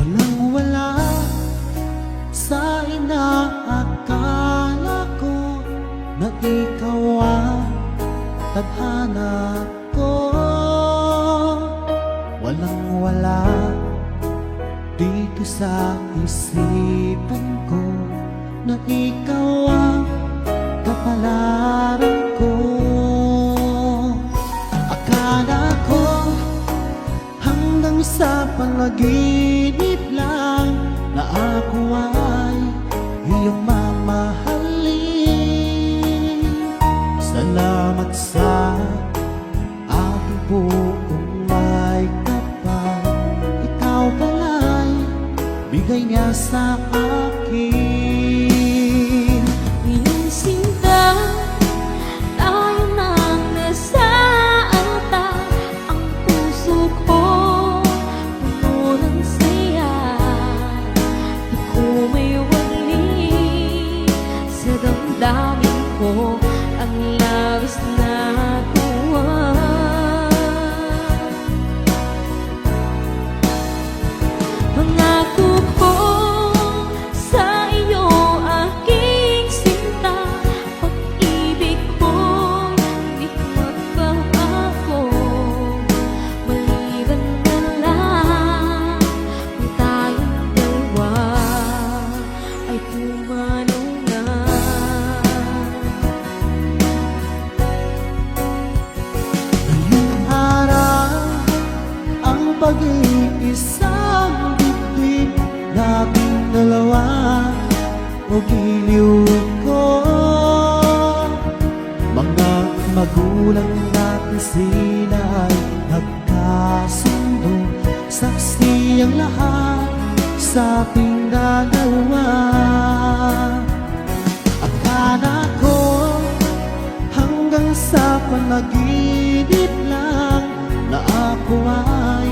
Walang-wala sa inaakala ko na ikaw ang tadhana ko. Walang-wala dito sa isipan ko na ikaw ang kapalaran ko. Akala ko hanggang sa panaginip lang na ako ay iyong mamahalin. Salamat sa aking buong may kapal, ikaw pala'y bigay niya sa akin. Ngayong sinta, tayo nang nasaanta. Ang puso ko puno ng saya. Di ko may wali sa damdamin ko ang labis na tuwa. Pangako ko sa iyo, aking sinta, pag-ibig ko'y di magbabago. Maliban na lang kung tayong dalawa ay pumanaw na. Ngayong araw ang pag-iisang dibdib nating dalawa o giliw ko. Mga magulang natin sila ay nagkasundo, saksi ang lahat sa ating dalawa. Akala ko hanggang sa panaginip lang na ako ay